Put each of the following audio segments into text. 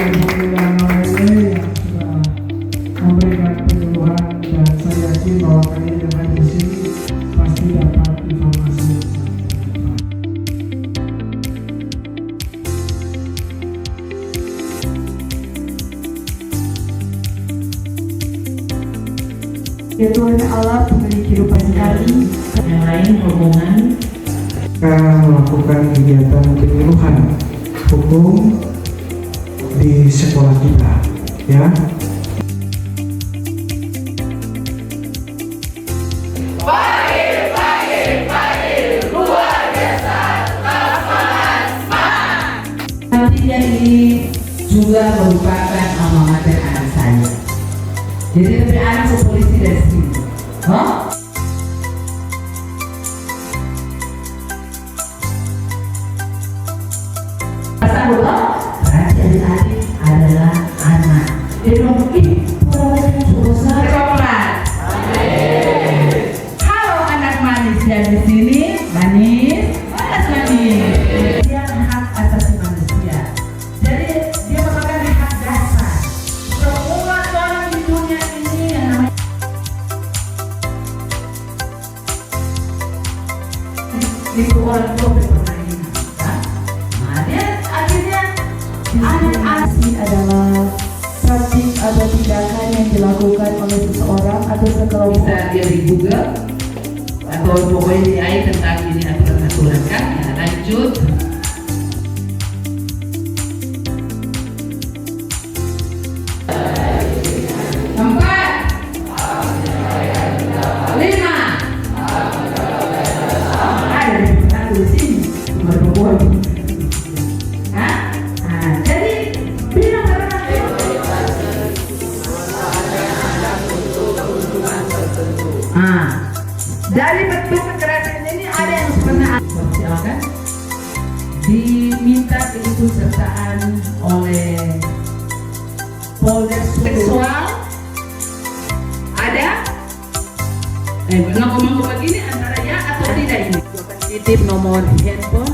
yang sudah memberikan penyuluhan, dan saya yakin bahwa kalian yang ada di sini pasti dapat informasi. Ya Tuhan Allah, pemilik kehidupan kami, yang lain rombongan Kita melakukan kegiatan penyuluhan hukum di sekolah kita, ya. Nantinya ini juga merupakan alma mater anak saya. Jadi lebih anak polisi dari sini. Hah? Berarti adik-adik adalah anak. Jadi mungkin orang coklat. Halo anak manis yang di sini, manis, manis. Dia hak asasi manusia. Jadi dia merupakan hak dasar. Semua orang di dunia ini yang namanya itu orang tua berpermainan. Nah, dia akhirnya anak-anak adalah praktik atau tindakan yang dilakukan oleh seseorang atau sekelompok. bisa dia di Google atau pokoknya di AI tentang ini aturan-aturan kan. Ya, lanjut. Empat, lima, ada di satu di sini nomor dua. Hah? Nah, jadi bilang orang dari bentuk kekerasan ini ada yang pernah silakan diminta keikutsertaan oleh Polres seksual ada ngomong begini antara ya atau tidak ini titip nomor handphone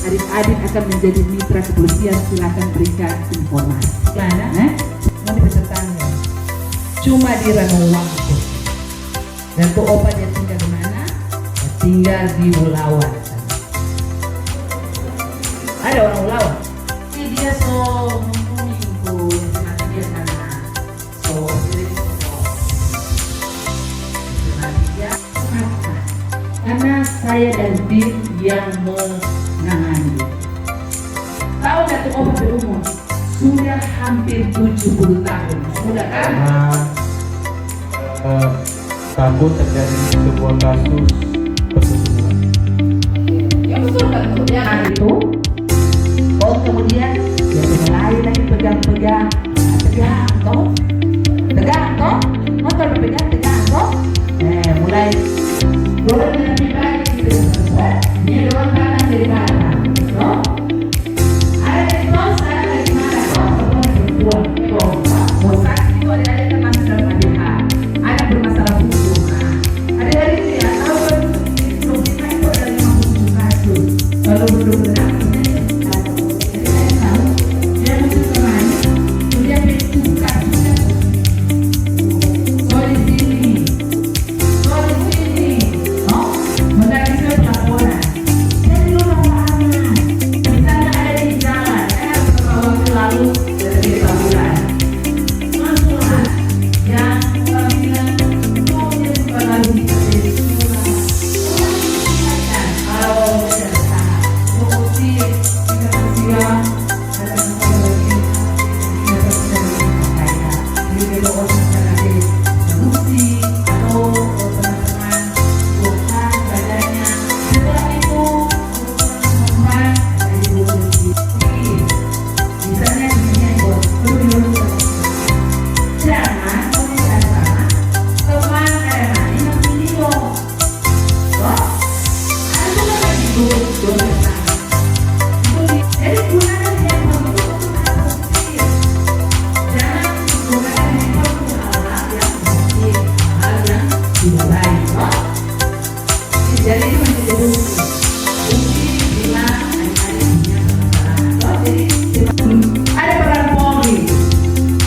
adik-adik akan menjadi mitra kepolisian, silakan berikan informasi. Mana? Nanti pesertanya cuma di Ranowang. Dan tuh opa dia tinggal di mana? Dia tinggal di Ulawan. Ada orang Ulawan. Ini dia so mumpuni itu nanti dia sana. So sini nanti dia kata karena saya dan tim yang menangani. Tahu nggak tuh opa berumur sudah hampir 70 tahun. Sudah kan? Takut terjadi sebuah kasus persetubuhan. Ya betul kan? Yang itu, oh kemudian dia mulai lagi pegang-pegang, tegang toh, motor dipegang tegang toh, mulai dorong lebih baik gitu, dia dorong kanan dari belakang, toh, ada dari pos, ada dari mana toh, perempuan, mau saksi itu ada termasuk dalam ADH, ada bermasalah hukum, ada dari itu ya, tahu kan itu ada 50 kasus, kalau benar-benar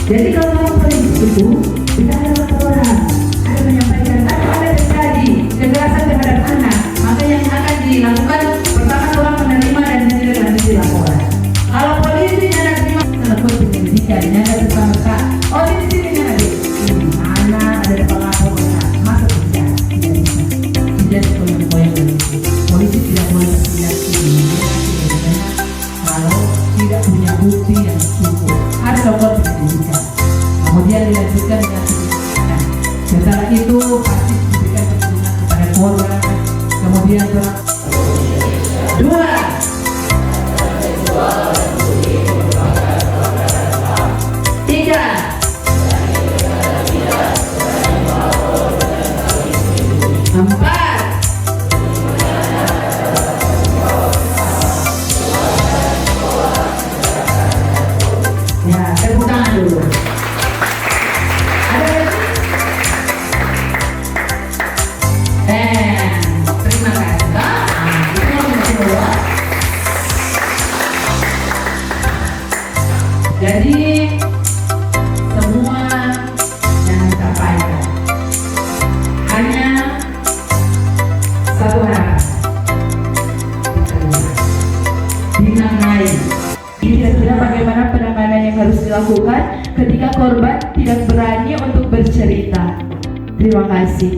Jadi kalau orang polisi itu tidak ada laporan, ada menyampaikan atau ada terjadi kekerasan terhadap anak, maka yang akan dilakukan pertama orang menerima dan menindaklanjuti laporan. Kalau polisi ada terima telepon penyelidikan, ada tersangka, oh di sini ada ini anak ada pelapor, masuk ke sana, tidak bisa, tidak koyang-koyang polisi. Polisi tidak boleh bertindak sendiri kalau tidak punya bukti yang cukup, harus lakukan penyelidikan. Kemudian dilanjutkan dengan penyidikan. Setelah itu pasti diberikan perlindungan kepada korban. Kemudian dua, tiga, empat, ya tepuk tangan dulu. Ada lagi? Terima kasih. Itu yang kedua. Jadi semua yang disampaikan hanya satu harapan. Dinamai. Kira-kira bagaimana penanganan yang harus dilakukan ketika korban tidak berani untuk bercerita? Terima kasih.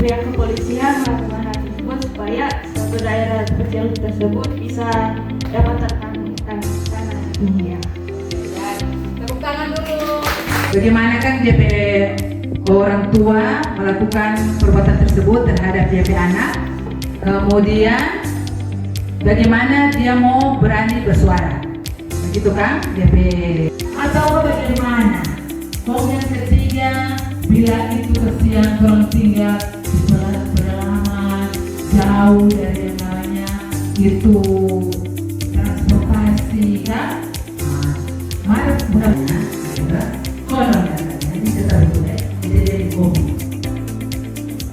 Pihak kepolisian melakukan hal tersebut supaya suatu daerah terjauh tersebut bisa dapat tertangani. Ya. Tepuk tangan dulu. Bagaimana kan DP orang tua melakukan perbuatan tersebut terhadap DP anak? Kemudian bagaimana dia mau berani bersuara? Begitu kan DP? Atau bagaimana? Kemudian ketiga, bila itu kesian orang tinggal di pedalaman jauh dari yang namanya itu transportasi kan? Mana bukannya ada kolam katanya ini tetap boleh jadi kopi.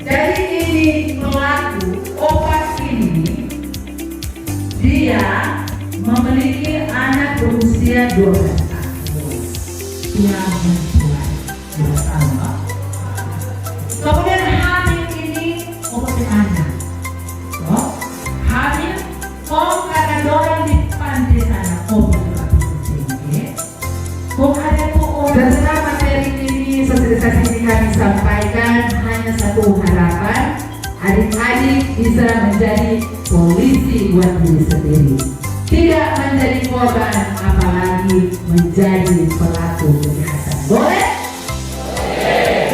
Jadi ini pelaku obat ini dia memiliki anak berusia 12 tahun. Dia menjual 12 tahun. Kemudian hamil ini obat anak. Oh, hamil karena dorang di pantai sana obat. Setelah materi ini sosialisasi ini kami sampaikan hanya satu harapan, adik-adik bisa menjadi polisi buat diri sendiri, tidak menjadi korban apalagi menjadi pelaku kejahatan. Boleh?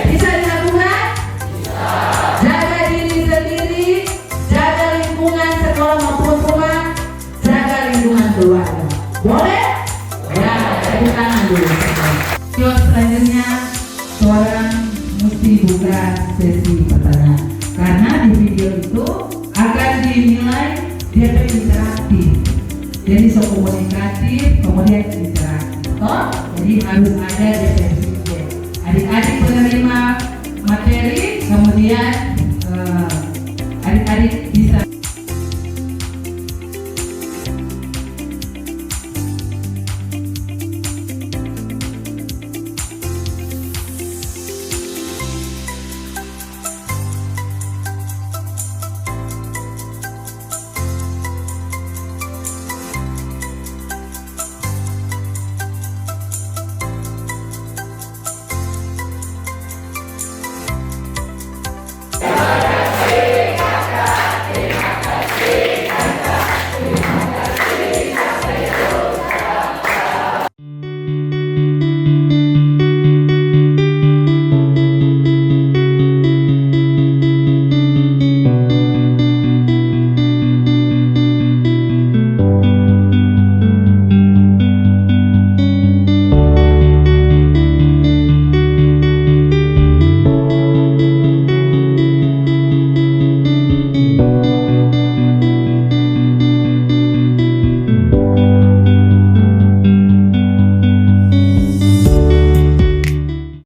Bisa dilakukan? Jaga diri sendiri, jaga lingkungan sekolah maupun rumah, jaga lingkungan keluarga. Boleh? Ya, tepuk tangan dulu. Video selanjutnya seorang mesti buka sesi pertanyaan karena di video itu akan dinilai dia interaktif, jadi so komunikatif kemudian interaktif. Jadi harus ada DPS. Adik-adik penerima materi kemudian